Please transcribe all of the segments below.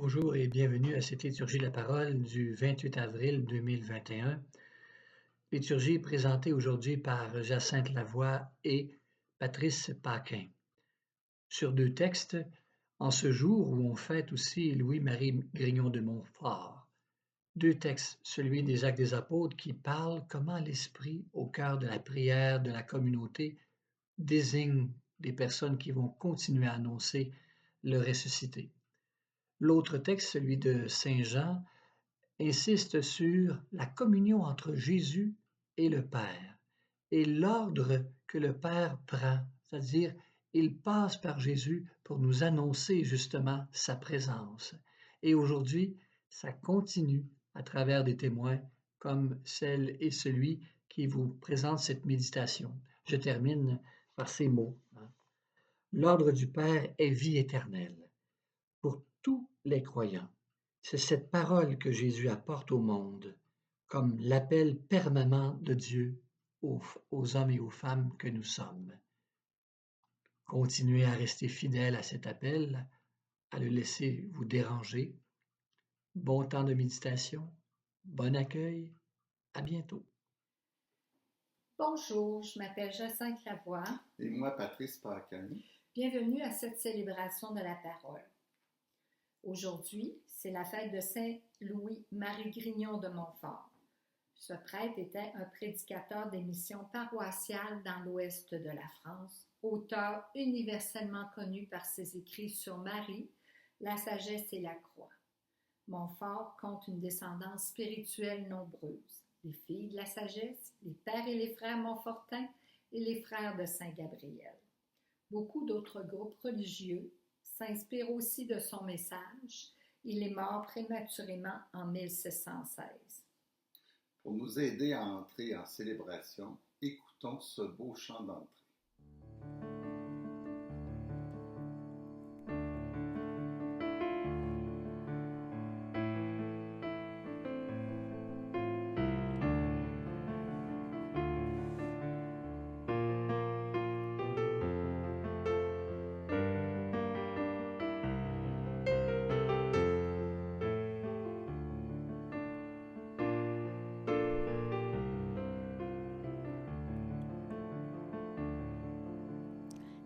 Bonjour et bienvenue à cette liturgie de la parole du 28 avril 2021. Liturgie présentée aujourd'hui par Jacinthe Lavoie et Patrice Paquin. Sur deux textes, en ce jour où on fête aussi Louis-Marie Grignon de Montfort. Deux textes, celui des Actes des Apôtres qui parle comment l'Esprit, au cœur de la prière de la communauté, désigne des personnes qui vont continuer à annoncer le ressuscité. L'autre texte, celui de Saint Jean, insiste sur la communion entre Jésus et le Père et l'ordre que le Père prend, c'est-à-dire il passe par Jésus pour nous annoncer justement sa présence. Et aujourd'hui, ça continue à travers des témoins comme celle et celui qui vous présente cette méditation. Je termine par ces mots. L'ordre du Père est vie éternelle pour tous les croyants. C'est cette parole que Jésus apporte au monde comme l'appel permanent de Dieu aux hommes et aux femmes que nous sommes. Continuez à rester fidèles à cet appel, à le laisser vous déranger. Bon temps de méditation, bon accueil, à bientôt. Bonjour, je m'appelle Jacinthe Lavoie. Et moi, Patrice Paquin. Bienvenue à cette célébration de la parole. Aujourd'hui, c'est la fête de Saint Louis-Marie Grignon de Montfort. Ce prêtre était un prédicateur des missions paroissiales dans l'ouest de la France, auteur universellement connu par ses écrits sur Marie, la sagesse et la croix. Montfort compte une descendance spirituelle nombreuse. Les filles de la sagesse, les pères et les frères Montfortin et les frères de Saint-Gabriel. Beaucoup d'autres groupes religieux s'inspirent aussi de son message. Il est mort prématurément en 1616. Pour nous aider à entrer en célébration, écoutons ce beau chant d'entrée.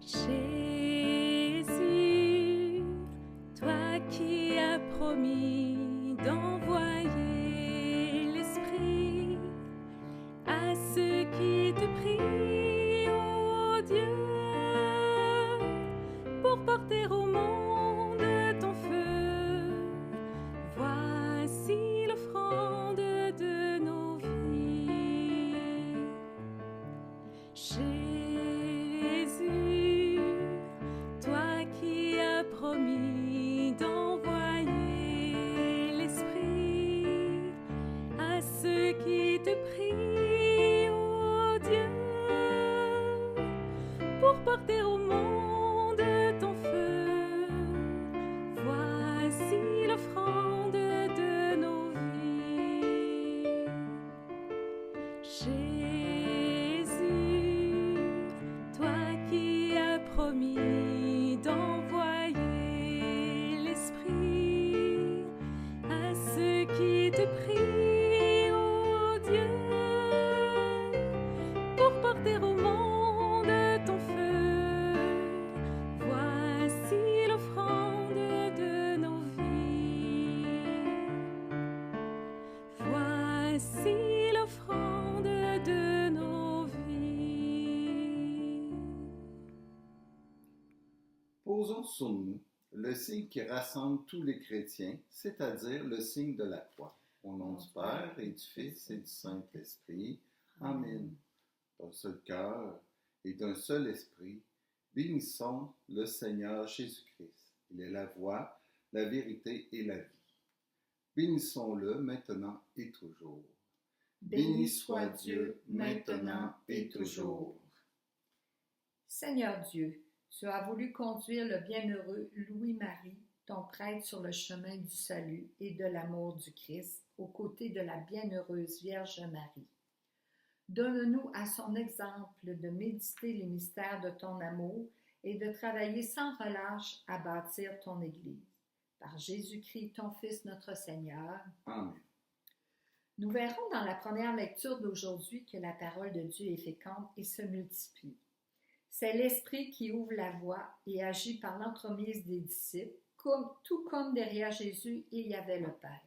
Jésus, toi qui as promis d'envoyer l'Esprit à ceux qui te prient, ô Dieu, pour porter au monde ton feu, voici l'offrande de nos vies. Toi qui as promis d'envoyer l'Esprit à ceux qui te prient, ô Dieu, pour porter au monde ton feu, voici l'offrande de nos vies. Jésus, toi qui as promis d'envoyer l'Esprit à ceux qui te prient, ô Dieu, pour porter au monde ton feu, voici l'offrande de nos vies. Voici l'offrande de nos vies. Posons sur nous le signe qui rassemble tous les chrétiens, c'est-à-dire le signe de la croix. Au nom du Père et du Fils et du Saint-Esprit. Amen. D'un seul cœur et d'un seul esprit, bénissons le Seigneur Jésus-Christ. Il est la voie, la vérité et la vie. Bénissons-le maintenant et toujours. Béni soit Dieu, maintenant et toujours. Seigneur Dieu, tu as voulu conduire le bienheureux Louis-Marie, ton prêtre, sur le chemin du salut et de l'amour du Christ, aux côtés de la bienheureuse Vierge Marie. Donne-nous à son exemple de méditer les mystères de ton amour et de travailler sans relâche à bâtir ton Église. Par Jésus-Christ, ton Fils, notre Seigneur. Amen. Nous verrons dans la première lecture d'aujourd'hui que la parole de Dieu est féconde et se multiplie. C'est l'Esprit qui ouvre la voie et agit par l'entremise des disciples, tout comme derrière Jésus, il y avait le Père.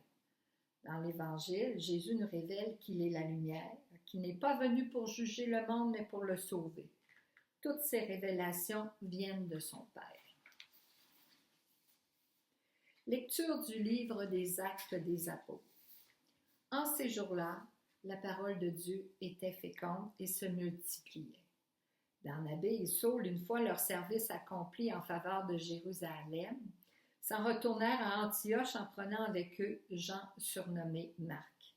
Dans l'Évangile, Jésus nous révèle qu'il est la lumière, qu'il n'est pas venu pour juger le monde, mais pour le sauver. Toutes ces révélations viennent de son Père. Lecture du livre des Actes des Apôtres. En ces jours-là, la parole de Dieu était féconde et se multipliait. Barnabé et Saul, une fois leur service accompli en faveur de Jérusalem, s'en retournèrent à Antioche en prenant avec eux Jean surnommé Marc.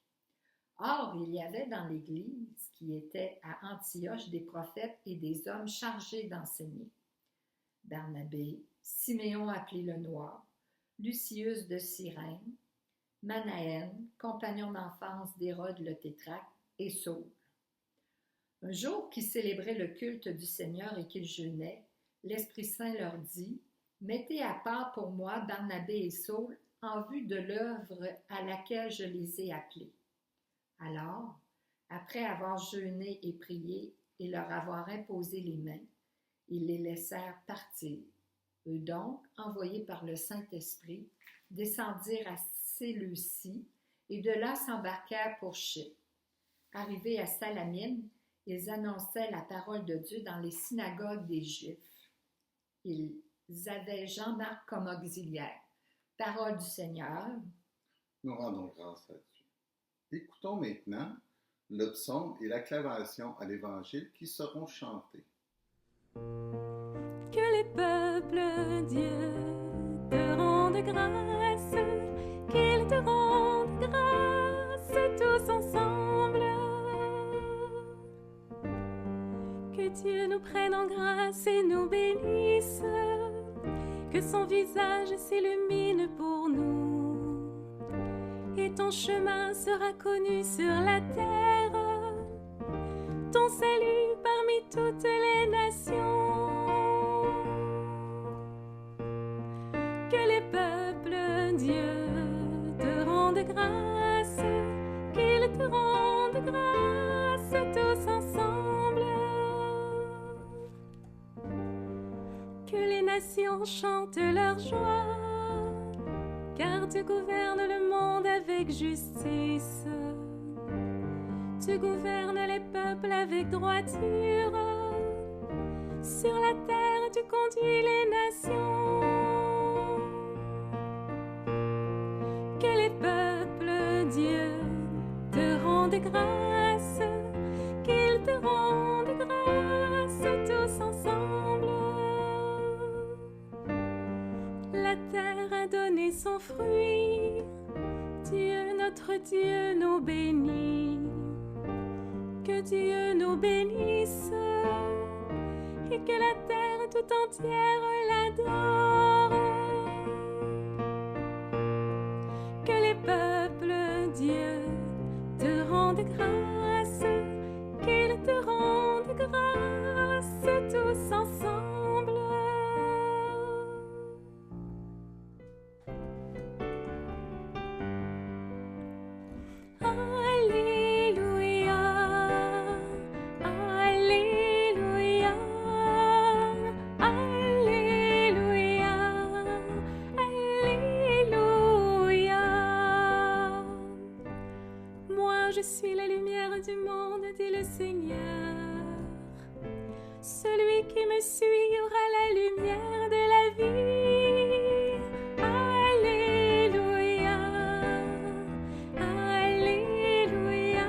Or, il y avait dans l'Église qui était à Antioche des prophètes et des hommes chargés d'enseigner. Barnabé, Siméon appelé le Noir, Lucius de Cyrène, Manaën, compagnon d'enfance d'Hérode le tétrarque, et Saul. Un jour qu'ils célébraient le culte du Seigneur et qu'ils jeûnaient, l'Esprit Saint leur dit « Mettez à part pour moi Barnabé et Saul en vue de l'œuvre à laquelle je les ai appelés. » Alors, après avoir jeûné et prié et leur avoir imposé les mains, ils les laissèrent partir. Eux donc, envoyés par le Saint-Esprit, descendirent à Séleucie et de là s'embarquèrent pour Chypre. Arrivés à Salamine, ils annonçaient la parole de Dieu dans les synagogues des Juifs. Ils avaient Jean-Marc comme auxiliaire. Parole du Seigneur. Nous rendons grâce à Dieu. Écoutons maintenant le psaume et l'acclamation à l'Évangile qui seront chantés. Que les peuples, Dieu, te rendent grâce, qu'ils te rendent grâce tous ensemble. Que Dieu nous prenne en grâce et nous bénisse, que son visage s'illumine pour nous, et ton chemin sera connu sur la terre, ton salut parmi toutes les nations. Que les peuples, Dieu, te rendent grâce, qu'ils te rendent grâce tous ensemble. Que les nations chantent leur joie, car tu gouvernes le monde avec justice. Tu gouvernes les peuples avec droiture. Sur la terre, tu conduis les nations. Que les peuples, Dieu, te rendent grâce, qu'ils te rendent grâce tous ensemble. La terre a donné son fruit, Dieu, notre Dieu, nous bénit. Que Dieu nous bénisse et que la terre tout entière l'adore. Que les peuples, Dieu, te rendent grâce, qu'ils te rendent grâce tous ensemble. Je suis la lumière du monde, dit le Seigneur. Celui qui me suit aura la lumière de la vie. Alléluia, Alléluia,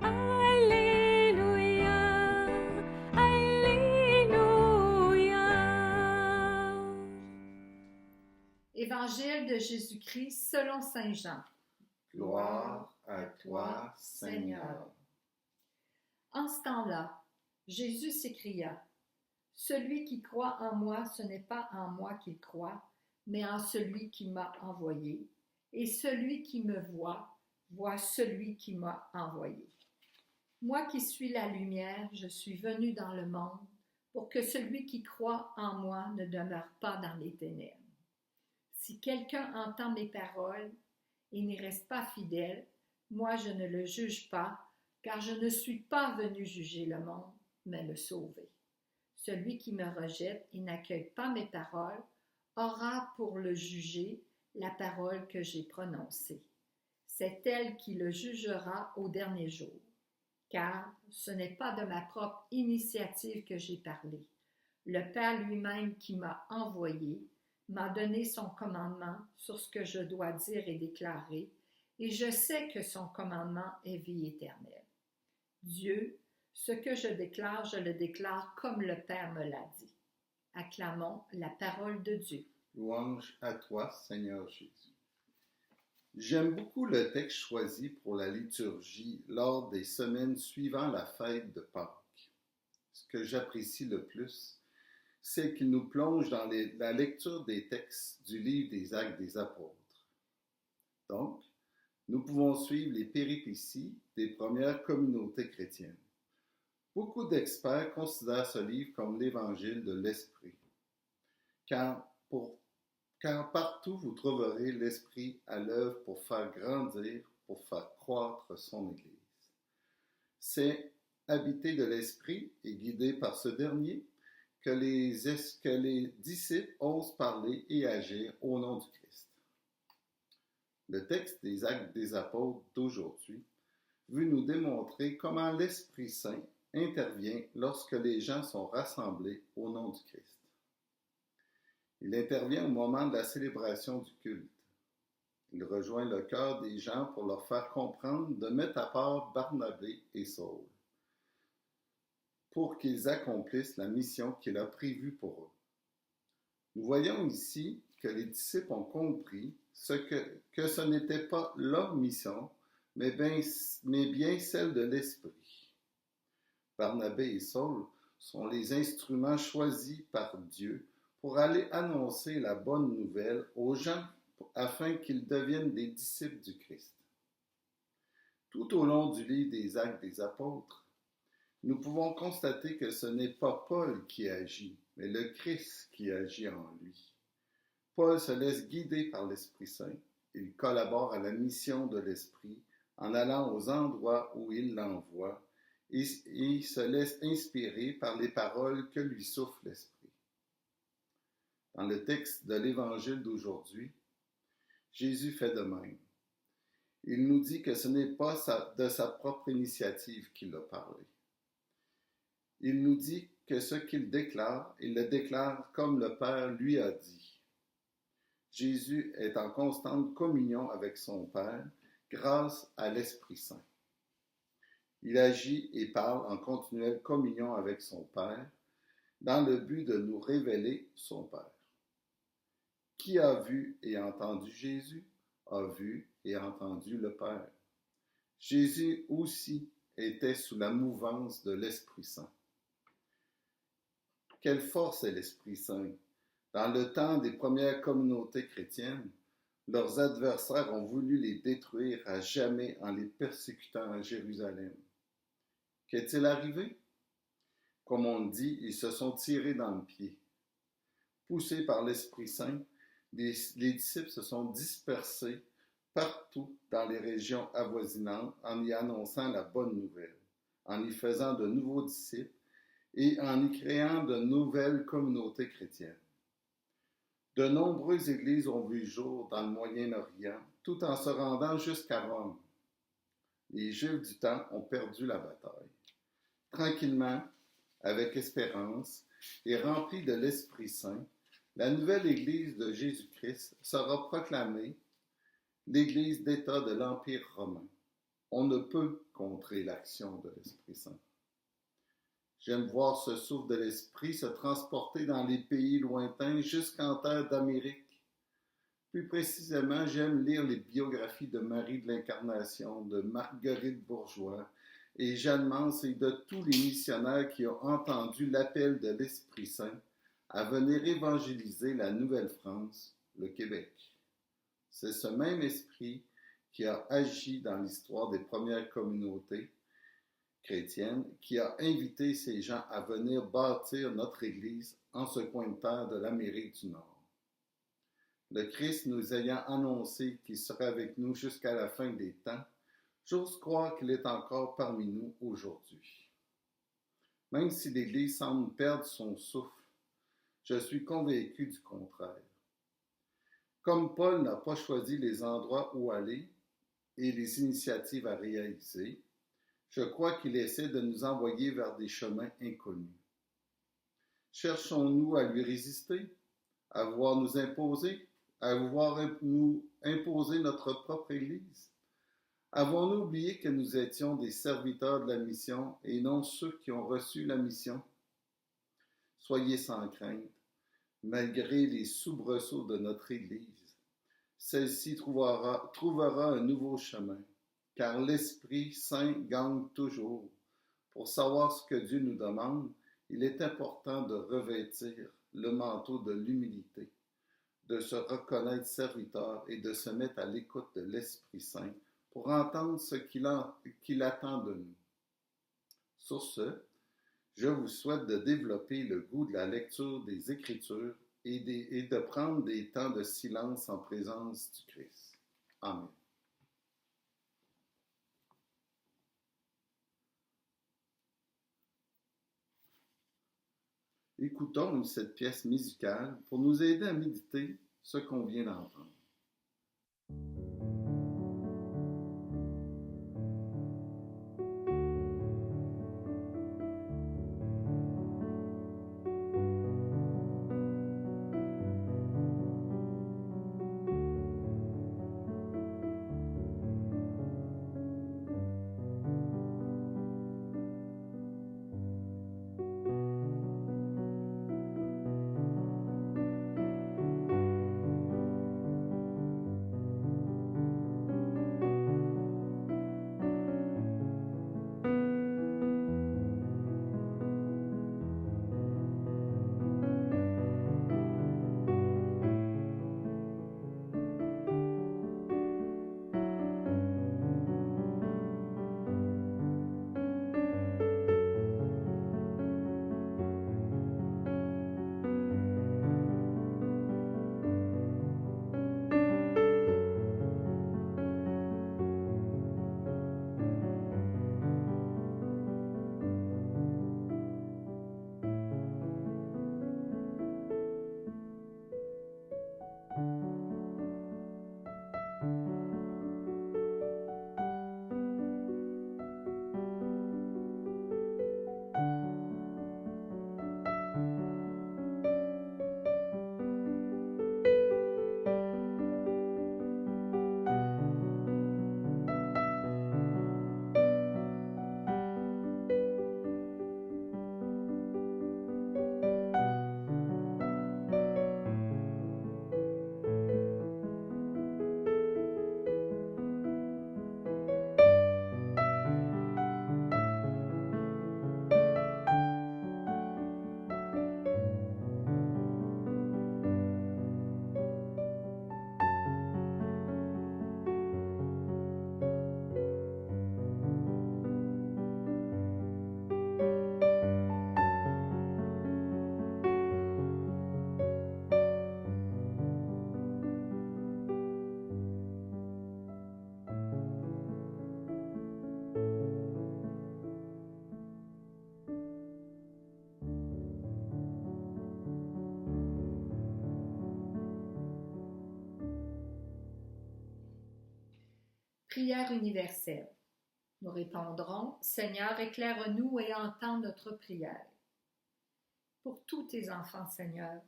Alléluia, Alléluia. Évangile de Jésus-Christ selon saint Jean. Gloire à toi, Seigneur. En ce temps-là, Jésus s'écria, « Celui qui croit en moi, ce n'est pas en moi qu'il croit, mais en celui qui m'a envoyé. Et celui qui me voit, voit celui qui m'a envoyé. Moi qui suis la lumière, je suis venu dans le monde pour que celui qui croit en moi ne demeure pas dans les ténèbres. Si quelqu'un entend mes paroles et n'y reste pas fidèle, moi je ne le juge pas, car je ne suis pas venu juger le monde, mais le sauver. Celui qui me rejette et n'accueille pas mes paroles aura pour le juger la parole que j'ai prononcée. C'est elle qui le jugera au dernier jour, car ce n'est pas de ma propre initiative que j'ai parlé. Le Père lui-même qui m'a envoyé m'a donné son commandement sur ce que je dois dire et déclarer, et je sais que son commandement est vie éternelle. Dieu, ce que je le déclare comme le Père me l'a dit. Acclamons la parole de Dieu. Louange à toi, Seigneur Jésus. J'aime beaucoup le texte choisi pour la liturgie lors des semaines suivant la fête de Pâques. Ce que j'apprécie le plus, c'est qu'il nous plonge dans la lecture des textes du livre des Actes des Apôtres. Donc, nous pouvons suivre les péripéties des premières communautés chrétiennes. Beaucoup d'experts considèrent ce livre comme l'évangile de l'Esprit, car partout vous trouverez l'Esprit à l'œuvre pour faire grandir, pour faire croître son Église. C'est habité de l'Esprit et guidé par ce dernier que les disciples osent parler et agir au nom du Christ. Le texte des Actes des Apôtres d'aujourd'hui veut nous démontrer comment l'Esprit Saint intervient lorsque les gens sont rassemblés au nom du Christ. Il intervient au moment de la célébration du culte. Il rejoint le cœur des gens pour leur faire comprendre de mettre à part Barnabé et Saul, pour qu'ils accomplissent la mission qu'il a prévue pour eux. Nous voyons ici que les disciples ont compris que ce n'était pas leur mission, mais bien celle de l'Esprit. Barnabé et Saul sont les instruments choisis par Dieu pour aller annoncer la bonne nouvelle aux gens afin qu'ils deviennent des disciples du Christ. Tout au long du livre des Actes des Apôtres, nous pouvons constater que ce n'est pas Paul qui agit, mais le Christ qui agit en lui. Paul se laisse guider par l'Esprit Saint. Il collabore à la mission de l'Esprit en allant aux endroits où il l'envoie et se laisse inspirer par les paroles que lui souffle l'Esprit. Dans le texte de l'Évangile d'aujourd'hui, Jésus fait de même. Il nous dit que ce n'est pas de sa propre initiative qu'il a parlé. Il nous dit que ce qu'il déclare, il le déclare comme le Père lui a dit. Jésus est en constante communion avec son Père grâce à l'Esprit Saint. Il agit et parle en continuelle communion avec son Père dans le but de nous révéler son Père. Qui a vu et entendu Jésus a vu et entendu le Père. Jésus aussi était sous la mouvance de l'Esprit Saint. Quelle force est l'Esprit Saint! Dans le temps des premières communautés chrétiennes, leurs adversaires ont voulu les détruire à jamais en les persécutant à Jérusalem. Qu'est-il arrivé? Comme on dit, ils se sont tirés dans le pied. Poussés par l'Esprit Saint, les disciples se sont dispersés partout dans les régions avoisinantes en y annonçant la bonne nouvelle, en y faisant de nouveaux disciples et en y créant de nouvelles communautés chrétiennes. De nombreuses églises ont vu jour dans le Moyen-Orient, tout en se rendant jusqu'à Rome. Les Juifs du temps ont perdu la bataille. Tranquillement, avec espérance et remplis de l'Esprit Saint, la nouvelle Église de Jésus-Christ sera proclamée l'Église d'État de l'Empire romain. On ne peut contrer l'action de l'Esprit Saint. J'aime voir ce souffle de l'Esprit se transporter dans les pays lointains jusqu'en terre d'Amérique. Plus précisément, j'aime lire les biographies de Marie de l'Incarnation, de Marguerite Bourgeois et Jeanne Mance et de tous les missionnaires qui ont entendu l'appel de l'Esprit Saint à venir évangéliser la Nouvelle-France, le Québec. C'est ce même esprit qui a agi dans l'histoire des premières communautés chrétiennes, qui a invité ces gens à venir bâtir notre Église en ce coin de terre de l'Amérique du Nord. Le Christ nous ayant annoncé qu'il serait avec nous jusqu'à la fin des temps, j'ose croire qu'il est encore parmi nous aujourd'hui. Même si l'Église semble perdre son souffle, je suis convaincu du contraire. Comme Paul n'a pas choisi les endroits où aller et les initiatives à réaliser, je crois qu'il essaie de nous envoyer vers des chemins inconnus. Cherchons-nous à lui résister, à vouloir nous imposer notre propre Église? Avons-nous oublié que nous étions des serviteurs de la mission et non ceux qui ont reçu la mission? Soyez sans crainte, malgré les soubresauts de notre Église. Celle-ci trouvera un nouveau chemin, car l'Esprit Saint gagne toujours. Pour savoir ce que Dieu nous demande, il est important de revêtir le manteau de l'humilité, de se reconnaître serviteur et de se mettre à l'écoute de l'Esprit Saint pour entendre ce qu'il attend de nous. Sur ce, je vous souhaite de développer le goût de la lecture des Écritures et de prendre des temps de silence en présence du Christ. Amen. Écoutons cette pièce musicale pour nous aider à méditer ce qu'on vient d'entendre. Prière universelle. Nous répondrons, Seigneur, éclaire-nous et entends notre prière. Pour tous tes enfants, Seigneur,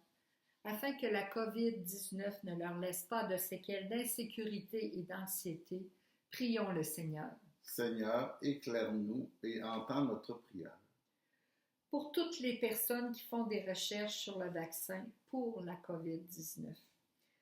afin que la COVID-19 ne leur laisse pas de séquelles d'insécurité et d'anxiété, prions le Seigneur. Seigneur, éclaire-nous et entends notre prière. Pour toutes les personnes qui font des recherches sur le vaccin pour la COVID-19,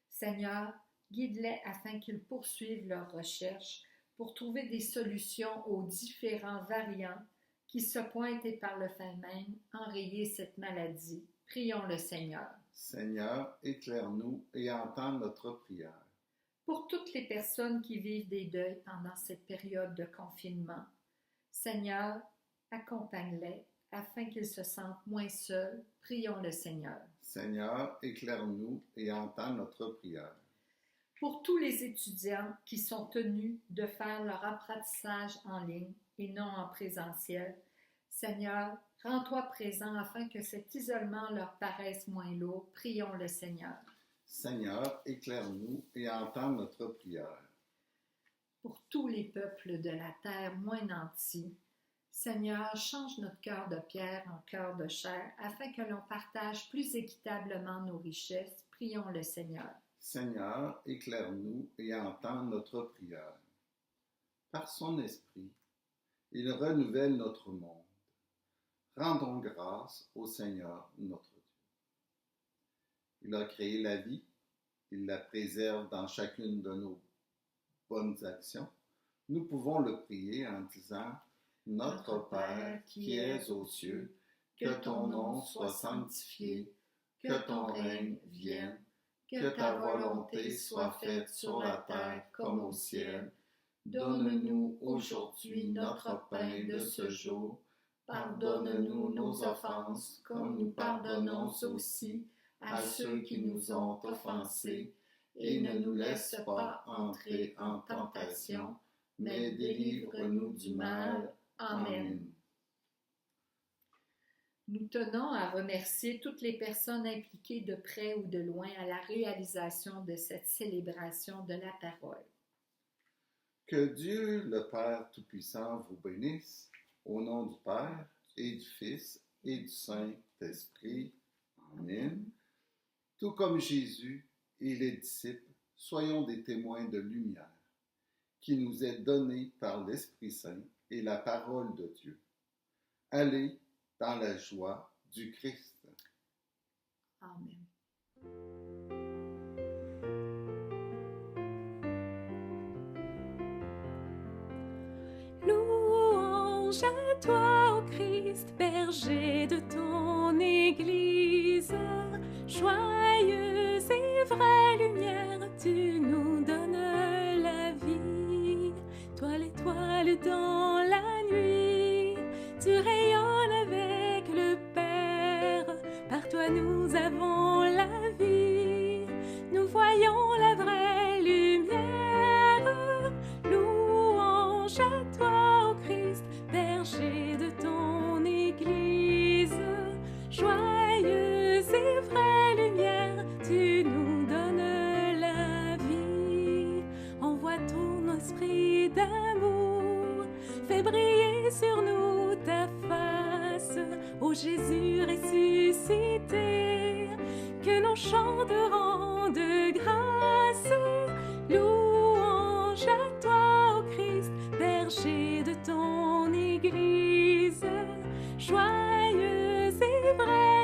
Seigneur, guide-les afin qu'ils poursuivent leurs recherches pour trouver des solutions aux différents variants qui se pointent et par le fait même enrayer cette maladie. Prions le Seigneur. Seigneur, éclaire-nous et entends notre prière. Pour toutes les personnes qui vivent des deuils pendant cette période de confinement, Seigneur, accompagne-les, afin qu'ils se sentent moins seuls. Prions le Seigneur. Seigneur, éclaire-nous et entends notre prière. Pour tous les étudiants qui sont tenus de faire leur apprentissage en ligne et non en présentiel, Seigneur, rends-toi présent afin que cet isolement leur paraisse moins lourd. Prions le Seigneur. Seigneur, éclaire-nous et entends notre prière. Pour tous les peuples de la terre moins nantis, Seigneur, change notre cœur de pierre en cœur de chair, afin que l'on partage plus équitablement nos richesses. Prions le Seigneur. Seigneur, éclaire-nous et entends notre prière. Par son esprit, il renouvelle notre monde. Rendons grâce au Seigneur notre Dieu. Il a créé la vie, il la préserve dans chacune de nos bonnes actions. Nous pouvons le prier en disant « Notre Père qui es aux cieux, que ton nom soit sanctifié, que ton règne vienne, que ta volonté soit faite sur la terre comme au ciel. Donne-nous aujourd'hui notre pain de ce jour. Pardonne-nous nos offenses, comme nous pardonnons aussi à ceux qui nous ont offensés. Et ne nous laisse pas entrer en tentation, mais délivre-nous du mal. Amen. Nous tenons à remercier toutes les personnes impliquées de près ou de loin à la réalisation de cette célébration de la parole. Que Dieu, le Père Tout-Puissant, vous bénisse, au nom du Père et du Fils et du Saint-Esprit. Amen. Tout comme Jésus et les disciples, soyons des témoins de lumière qui nous est donnée par l'Esprit Saint et la parole de Dieu. Allez dans la joie du Christ. Amen. Louange à toi, ô Christ, berger de ton Église. Joyeuse et vraie lumière, tu nous donnes la vie. Toi l'étoile dans la nuit, tu rayonnes avec le Père. Par toi nous avons la vie, nous voyons la vraie lumière. Louange à toi, ô Christ, berger de ton Église. Joyeuse et vraie lumière, tu nous donnes la vie. Envoie ton esprit d'amour, fais briller sur nous ta face. Ô Jésus ressuscité, que nos chants te rendent grâce. Louange à toi, ô Christ, berger de ton Église. Joyeuse et vraie